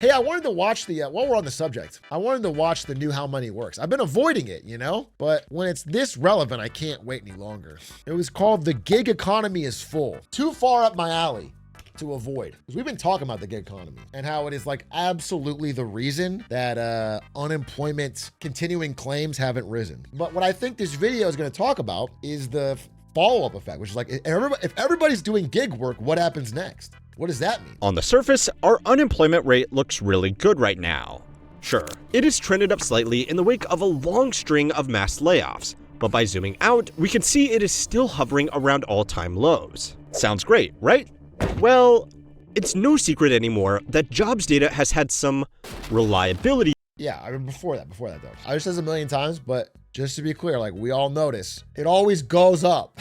Hey, I wanted to watch the, while we're on the subject, I wanted to watch the new How Money Works. I've been avoiding it, you know, but when it's this relevant, I can't wait any longer. It was called The Gig Economy is Full. Too far up my alley to avoid, because we've been talking about the gig economy and how it is like absolutely the reason that unemployment continuing claims haven't risen. But what I think this video is going to talk about is the follow-up effect, which is like, if everybody's doing gig work, what happens next? What does that mean? On the surface, our unemployment rate looks really good right now. Sure, it has trended up slightly in the wake of a long string of mass layoffs, but by zooming out, we can see it is still hovering around all-time lows. Sounds great, right? Well, it's no secret anymore that jobs data has had some reliability. Yeah, I mean, before that though. I just said this a million times, but just to be clear, like we all notice, it always goes up.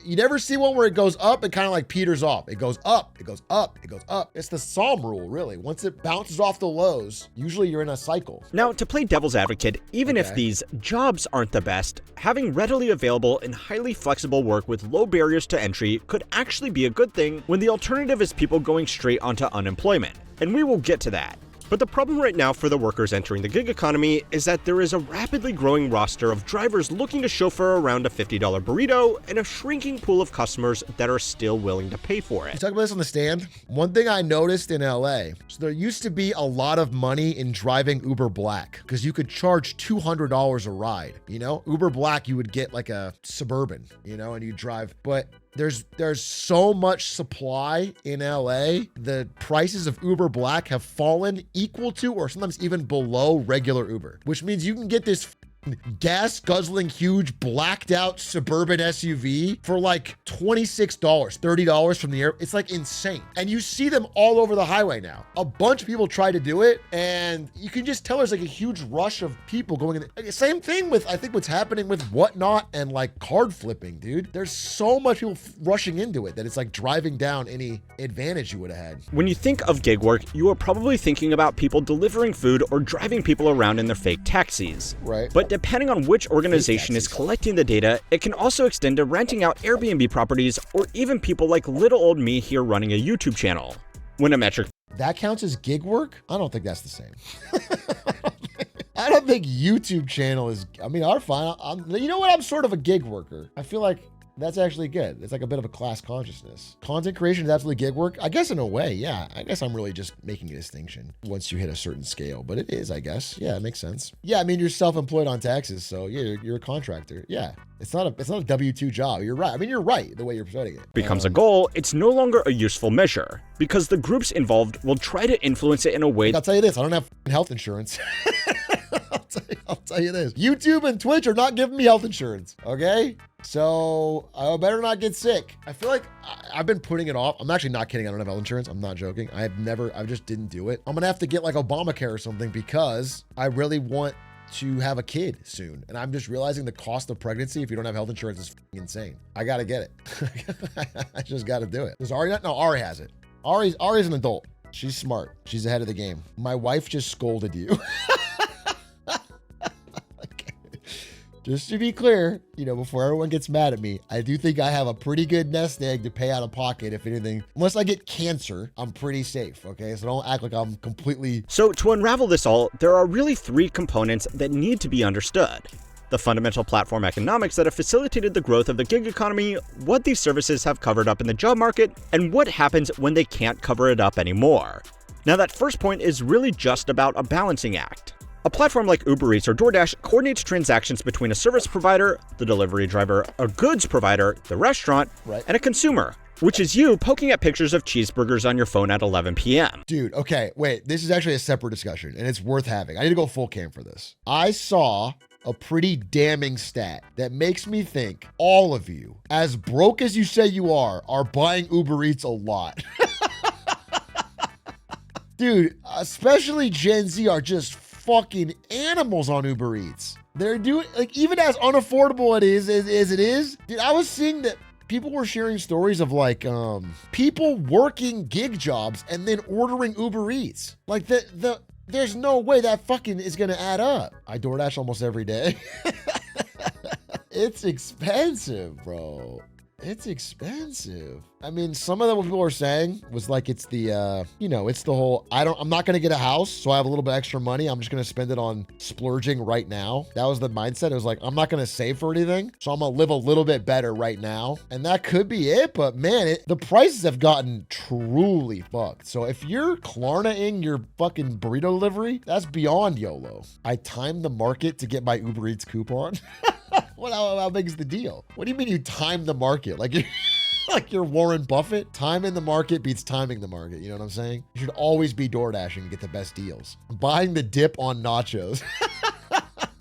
You never see one where it goes up and kind of like peters off. It goes up, it goes up, it goes up. It's the Psalm rule, really. Once it bounces off the lows, usually you're in a cycle. Now, to play devil's advocate, even if these jobs aren't the best, having readily available and highly flexible work with low barriers to entry could actually be a good thing when the alternative is people going straight onto unemployment. And we will get to that. But the problem right now for the workers entering the gig economy is that there is a rapidly growing roster of drivers looking to chauffeur around a $50 burrito and a shrinking pool of customers that are still willing to pay for You it. talk about this on the stand. One thing I noticed in LA, so there used to be a lot of money in driving Uber Black because you could charge $200 a ride. You know, Uber Black, you would get like a Suburban, you know, and you drive, but there's so much supply in LA. The prices of Uber Black have fallen equal to or sometimes even below regular Uber, which means you can get this gas guzzling huge blacked out Suburban SUV for like $26, $30 from the air. It's like insane. And you see them all over the highway now. A bunch of people try to do it and you can just tell there's like a huge rush of people going in. Like, same thing with, I think what's happening with Whatnot and like card flipping, dude. There's so much people rushing into it that it's like driving down any advantage you would have had. When you think of gig work, you are probably thinking about people delivering food or driving people around in their fake taxis. Right. But depending on which organization is collecting the data, it can also extend to renting out Airbnb properties or even people like little old me here running a YouTube channel. When a metric That counts as gig work? I don't think that's the same. I don't think YouTube channel is, I mean, our fine. You know what? I'm sort of a gig worker. I feel like that's actually good. It's like a bit of a class consciousness. Content creation is absolutely gig work. I guess in a way, yeah. I guess I'm really just making a distinction once you hit a certain scale, but it is, I guess. Yeah, it makes sense. Yeah, I mean, you're self-employed on taxes, so yeah, you're a contractor. Yeah, it's not a W-2 job. You're right. I mean, you're right the way you're presenting it. becomes a goal, it's no longer a useful measure because the groups involved will try to influence it in a way. I'll tell you this, I don't have health insurance. I'll tell you this. YouTube and Twitch are not giving me health insurance, okay? So I better not get sick. I feel like I've been putting it off. I'm actually not kidding. I don't have health insurance. I'm not joking. I just didn't do it. I'm gonna have to get like Obamacare or something because I really want to have a kid soon. And I'm just realizing the cost of pregnancy if you don't have health insurance is insane. I gotta get it. I just gotta do it. Does Ari not? No, Ari has it. Ari's an adult. She's smart. She's ahead of the game. My wife just scolded you. Just to be clear, you know, before everyone gets mad at me, I do think I have a pretty good nest egg to pay out of pocket if anything. Unless I get cancer, I'm pretty safe, okay? So don't act like I'm completely... So to unravel this all, there are really three components that need to be understood. The fundamental platform economics that have facilitated the growth of the gig economy, what these services have covered up in the job market, and what happens when they can't cover it up anymore. Now that first point is really just about a balancing act. A platform like Uber Eats or DoorDash coordinates transactions between a service provider, the delivery driver, a goods provider, the restaurant, and a consumer, which is you poking at pictures of cheeseburgers on your phone at 11 p.m. Dude, okay, wait, this is actually a separate discussion, and it's worth having. I need to go full cam for this. I saw a pretty damning stat that makes me think all of you, as broke as you say you are buying Uber Eats a lot. Dude, especially Gen Z are just fucking animals on Uber Eats. They're doing, like, even as unaffordable it is as it is, dude, I was seeing that people were sharing stories of like people working gig jobs and then ordering Uber Eats. Like there's no way that fucking is gonna add up. I DoorDash almost every day. It's expensive, bro. It's expensive. I mean, some of what people were saying was like, it's the, it's the whole, I'm not going to get a house, so I have a little bit extra money. I'm just going to spend it on splurging right now. That was the mindset. It was like, I'm not going to save for anything, so I'm going to live a little bit better right now. And that could be it, but man, the prices have gotten truly fucked. So if you're Klarna-ing your fucking burrito delivery, that's beyond YOLO. I timed the market to get my Uber Eats coupon. How big is the deal? What do you mean you time the market? Like you're Warren Buffett? Timing the market beats timing the market. You know what I'm saying? You should always be door dashing to get the best deals. Buying the dip on nachos.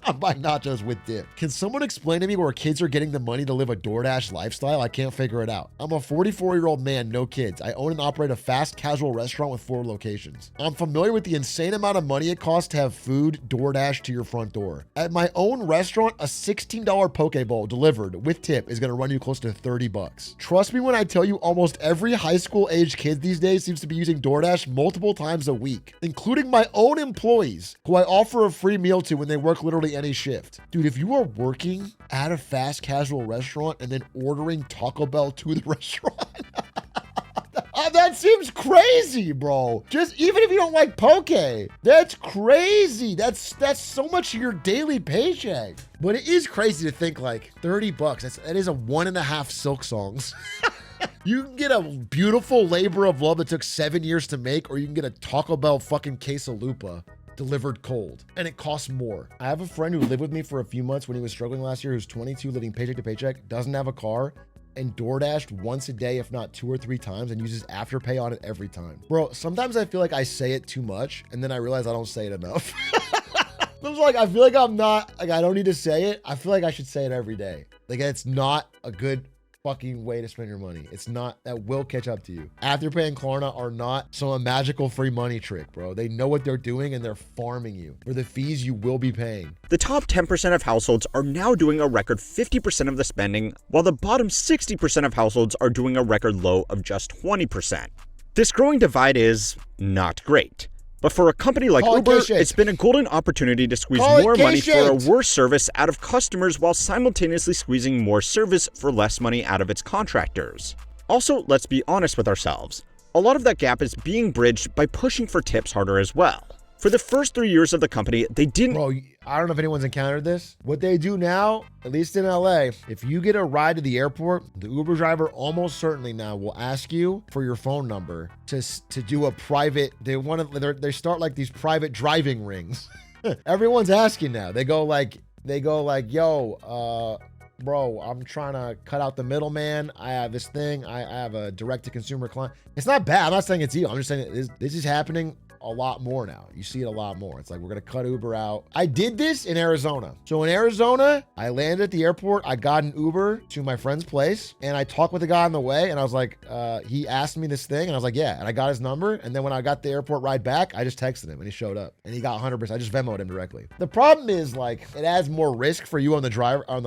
I'm buying nachos with dip. Can someone explain to me where kids are getting the money to live a DoorDash lifestyle? I can't figure it out. I'm a 44-year-old man, no kids. I own and operate a fast casual restaurant with 4 locations. I'm familiar with the insane amount of money it costs to have food DoorDash to your front door. At my own restaurant, a $16 poke bowl delivered with tip is going to run you close to $30. Trust me when I tell you almost every high school age kid these days seems to be using DoorDash multiple times a week, including my own employees who I offer a free meal to when they work literally any shift. Dude, if you are working at a fast casual restaurant and then ordering Taco Bell to the restaurant, that seems crazy, bro. Just even if you don't like poke, that's crazy. That's so much of your daily paycheck. But it is crazy to think like $30. That is a 1.5 Silk Songs. You can get a beautiful labor of love that took 7 years to make, or you can get a Taco Bell fucking quesalupa delivered cold, and it costs more. I have a friend who lived with me for a few months when he was struggling last year, who's 22, living paycheck to paycheck, doesn't have a car, and DoorDashed once a day, if not 2 or 3 times, and uses Afterpay on it every time. Bro, sometimes I feel like I say it too much, and then I realize I don't say it enough. I feel like I don't need to say it. I feel like I should say it every day. Like, it's not a good fucking way to spend your money. It's not. That will catch up to you. Afterpay and Klarna are not some magical free money trick, bro. They know what they're doing, and they're farming you for the fees you will be paying. The top 10% of households are now doing a record 50% of the spending, while the bottom 60% of households are doing a record low of just 20%. This growing divide is not great. But for a company like Uber, it's been a golden opportunity to squeeze more money for a worse service out of customers while simultaneously squeezing more service for less money out of its contractors. Also, let's be honest with ourselves. A lot of that gap is being bridged by pushing for tips harder as well. For the first 3 years of the company, they didn't... Bro, I don't know if anyone's encountered this. What they do now, at least in LA, if you get a ride to the airport, the Uber driver almost certainly now will ask you for your phone number to do a private... They start like these private driving rings. Everyone's asking now. They go like, yo, bro, I'm trying to cut out the middleman. I have this thing. I have a direct-to-consumer client. It's not bad. I'm not saying it's you. I'm just saying this is happening a lot more now. You see it a lot more. It's like, we're going to cut Uber out. I did this in Arizona. So in Arizona, I landed at the airport. I got an Uber to my friend's place, and I talked with the guy on the way, and I was like, he asked me this thing, and I was like, yeah. And I got his number, and then when I got the airport ride back, I just texted him, and he showed up, and he got 100%. I just Venmo'd him directly. The problem is, like, it adds more risk for you on the driver, on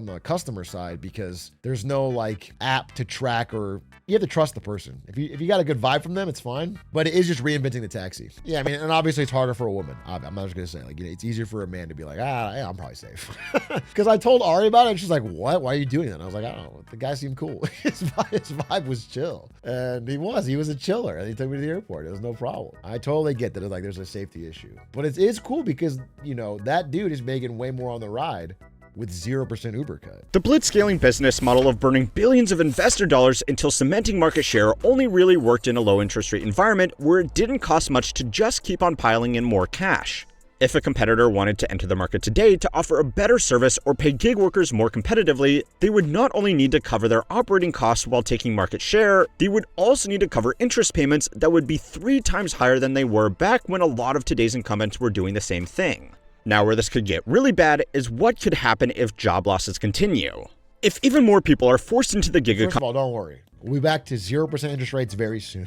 the customer side, because there's no like app to track, or you have to trust the person. If you got a good vibe from them, it's fine. But it is just reinventing the taxi. Yeah, I mean, and obviously it's harder for a woman. I'm not just gonna say, like, it's easier for a man to be like, yeah, I'm probably safe. Because I told Ari about it, and she's like, what? Why are you doing that? And I was like, I don't know. The guy seemed cool. His vibe was chill, and he was a chiller, and he took me to the airport. It was no problem. I totally get that. Like, there's a safety issue, but it's cool because that dude is making way more on the ride with 0% Uber cut. The blitzscaling business model of burning billions of investor dollars until cementing market share only really worked in a low interest rate environment where it didn't cost much to just keep on piling in more cash. If a competitor wanted to enter the market today to offer a better service or pay gig workers more competitively, they would not only need to cover their operating costs while taking market share, they would also need to cover interest payments that would be 3 times higher than they were back when a lot of today's incumbents were doing the same thing. Now, where this could get really bad is what could happen if job losses continue. If even more people are forced into the gig economy. First of all, don't worry. We'll be back to 0% interest rates very soon.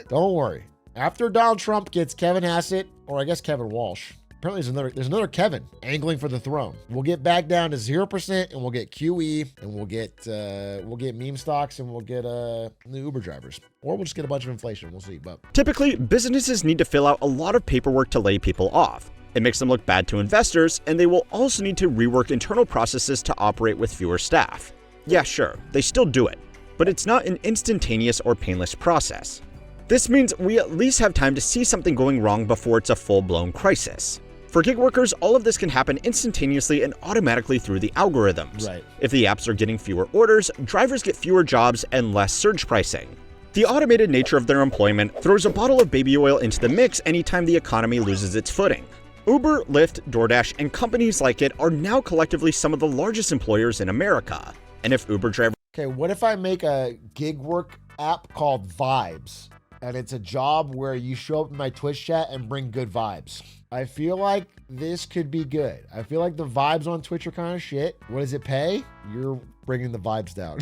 Don't worry. After Donald Trump gets Kevin Hassett, or I guess Kevin Walsh, apparently there's another Kevin angling for the throne. We'll get back down to 0%, and we'll get QE, and we'll get meme stocks, and we'll get the Uber drivers, or we'll just get a bunch of inflation. We'll see. But typically, businesses need to fill out a lot of paperwork to lay people off. It makes them look bad to investors, and they will also need to rework internal processes to operate with fewer staff. Yeah, sure, they still do it, but it's not an instantaneous or painless process. This means we at least have time to see something going wrong before it's a full-blown crisis. For gig workers, all of this can happen instantaneously and automatically through the algorithms. Right. If the apps are getting fewer orders, drivers get fewer jobs and less surge pricing. The automated nature of their employment throws a bottle of baby oil into the mix anytime the economy loses its footing. Uber, Lyft, DoorDash, and companies like it are now collectively some of the largest employers in America. And if Uber drivers... Okay, what if I make a gig work app called Vibes? And it's a job where you show up in my Twitch chat and bring good vibes. I feel like this could be good. I feel like the vibes on Twitch are kind of shit. What does it pay? You're bringing the vibes down.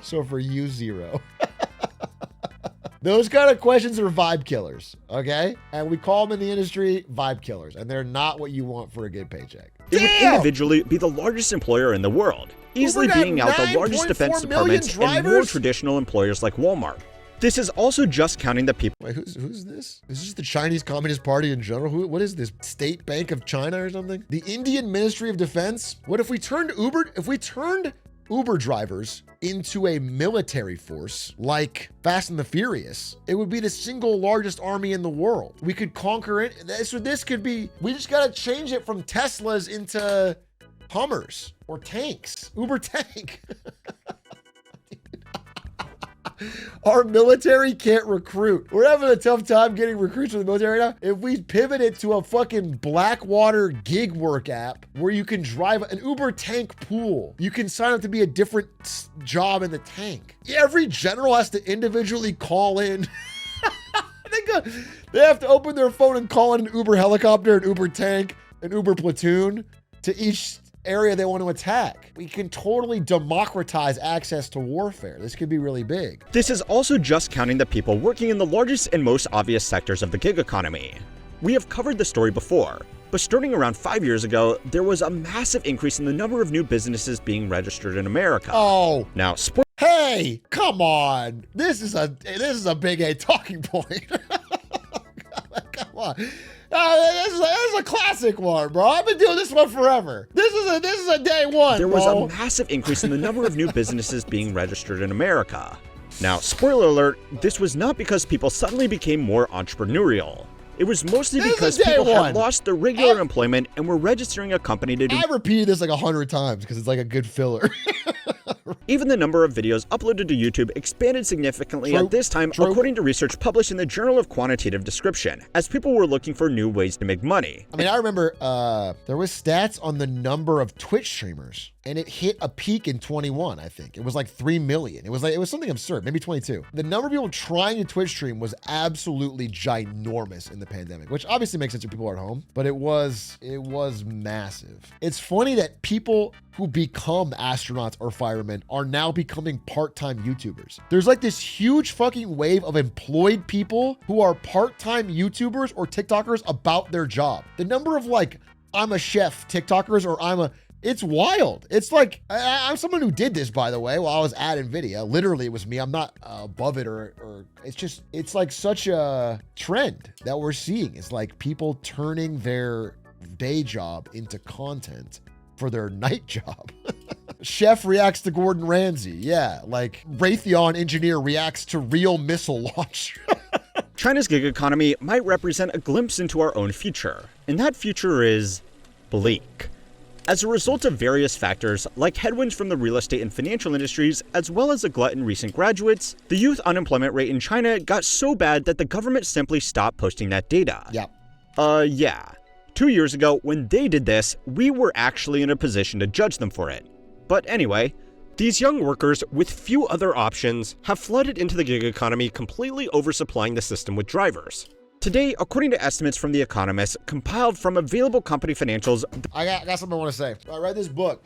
So for you, 0. Those kind of questions are vibe killers, okay? And we call them in the industry vibe killers, and they're not what you want for a good paycheck. It would individually be the largest employer in the world, easily beating out the largest defense departments and more traditional employers like Walmart. This is also just counting the people. Wait, who's this? Is this the Chinese Communist Party in general? What is this? State Bank of China or something? The Indian Ministry of Defense? What if we turned Uber drivers into a military force like Fast and the Furious? It would be the single largest army in the world. We could conquer it. This could be, we just got to change it from Teslas into Hummers or tanks. Uber tank. Our military can't recruit. We're having a tough time getting recruits from the military right now. If we pivot it to a fucking Blackwater gig work app where you can drive an Uber tank pool, you can sign up to be a different job in the tank. Every general has to individually call in. They have to open their phone and call in an Uber helicopter, an Uber tank, an Uber platoon to each area they want to attack. We can totally democratize access to warfare. This could be really big. This is also just counting the people working in the largest and most obvious sectors of the gig economy. We have covered the story before, but starting around 5 years ago, there was a massive increase in the number of new businesses being registered in America. Oh. Now, hey, come on. This is a big A talking point. Come on. This is a classic one, bro. I've been doing this one forever. This is a day one, There bro. was a massive increase in the number of new businesses being registered in America. Now, spoiler alert, this was not because people suddenly became more entrepreneurial. It was mostly because people had lost their regular employment and were registering a company to do... I repeated this like 100 times because it's like a good filler. Even the number of videos uploaded to YouTube expanded significantly at this time, according to research published in the Journal of Quantitative Description, as people were looking for new ways to make money. I mean, I remember there was stats on the number of Twitch streamers, and it hit a peak in 21, I think. It was like 3 million. It was something absurd, maybe 22. The number of people trying to Twitch stream was absolutely ginormous in the pandemic, which obviously makes sense when people are at home, but it was massive. It's funny that people who become astronauts or firemen are now becoming part-time YouTubers. There's like this huge fucking wave of employed people who are part-time YouTubers or TikTokers about their job. The number of like, I'm a chef TikTokers or it's wild. It's like, I'm someone who did this, by the way, while I was at NVIDIA. Literally, it was me. I'm not above it or it's like such a trend that we're seeing. It's like people turning their day job into content for their night job. Chef reacts to Gordon Ramsay. Yeah, like Raytheon engineer reacts to real missile launch. China's gig economy might represent a glimpse into our own future, and that future is bleak. As a result of various factors, like headwinds from the real estate and financial industries, as well as a glut in recent graduates, the youth unemployment rate in China got so bad that the government simply stopped posting that data. Yeah. 2 years ago, when they did this, we were actually in a position to judge them for it. But anyway, these young workers, with few other options, have flooded into the gig economy, completely oversupplying the system with drivers. Today, according to estimates from The Economist, compiled from available company financials... I got something I want to say. I read this book.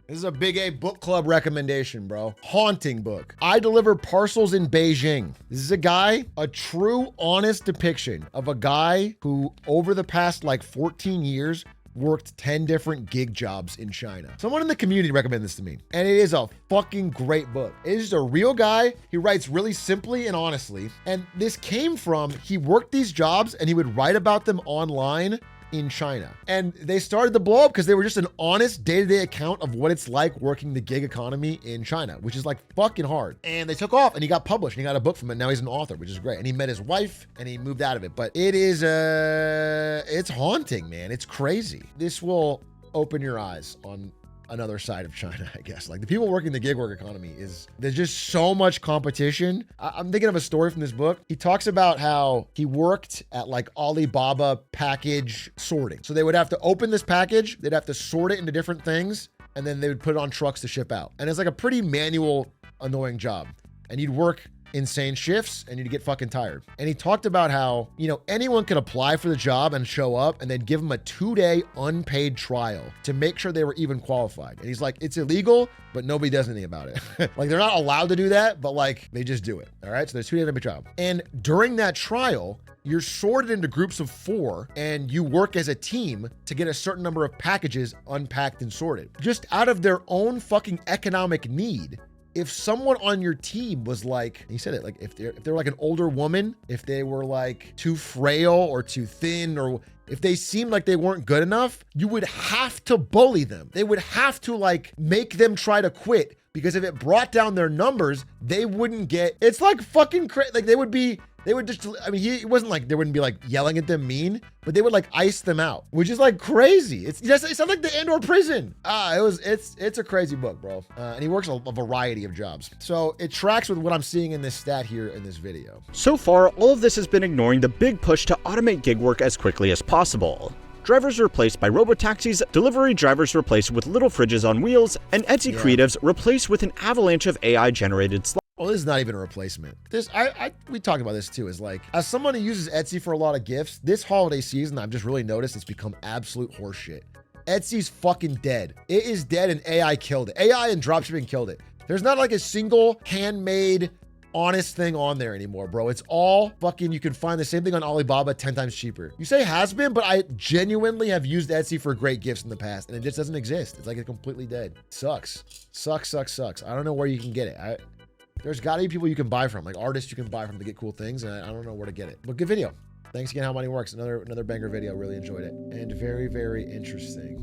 This is a big A book club recommendation, bro. Haunting book. I Deliver Parcels in Beijing. This is a true, honest depiction of a guy who, over the past like 14 years, worked 10 different gig jobs in China. Someone in the community recommended this to me, and it is a fucking great book. It is just a real guy. He writes really simply and honestly, and this came from, he worked these jobs and he would write about them online in China. And they started to blow up because they were just an honest day-to-day account of what it's like working the gig economy in China, which is like fucking hard. And they took off and he got published and he got a book from it. Now he's an author, which is great. And he met his wife and he moved out of it. But it is, it's haunting, man. It's crazy. This will open your eyes on another side of China, I guess. Like the people working the gig work economy there's just so much competition. I'm thinking of a story from this book. He talks about how he worked at like Alibaba package sorting. So they would have to open this package, they'd have to sort it into different things, and then they would put it on trucks to ship out. And it's like a pretty manual, annoying job. And you'd work insane shifts and you'd get fucking tired. And he talked about how, you know, anyone could apply for the job and show up and they'd give them a 2-day unpaid trial to make sure they were even qualified. And he's like, it's illegal, but nobody does anything about it. Like they're not allowed to do that, but like they just do it. All right. So there's 2 days unpaid trial. And during that trial, you're sorted into groups of 4 and you work as a team to get a certain number of packages unpacked and sorted. Just out of their own fucking economic need. If someone on your team was like, he said it, like if they're like an older woman, if they were like too frail or too thin, or if they seemed like they weren't good enough, you would have to bully them. They would have to like make them try to quit, because if it brought down their numbers, they wouldn't get, it's like fucking crazy. Like they would just, I mean, it wasn't like, they wouldn't be like yelling at them mean, but they would like ice them out, which is like crazy. It sounds like the Andor prison. It's a crazy book, bro. And he works a variety of jobs. So it tracks with what I'm seeing in this stat here in this video. So far, all of this has been ignoring the big push to automate gig work as quickly as possible. Drivers replaced by robotaxis, delivery drivers replaced with little fridges on wheels, and Etsy creatives replaced with an avalanche of AI-generated slides. Well, this is not even a replacement. We talked about this too, is like, as someone who uses Etsy for a lot of gifts, this holiday season, I've just really noticed it's become absolute horseshit. Etsy's fucking dead. It is dead and AI killed it. AI and dropshipping killed it. There's not like a single handmade, honest thing on there anymore, bro. It's all fucking, you can find the same thing on Alibaba 10 times cheaper. You say has been, but I genuinely have used Etsy for great gifts in the past and it just doesn't exist. It's like it's completely dead. Sucks. Sucks. I don't know where you can get it. There's gotta be people you can buy from, like artists you can buy from to get cool things, and I don't know where to get it. But good video. Thanks again, How Money Works. Another banger video. Really enjoyed it. And very, very interesting.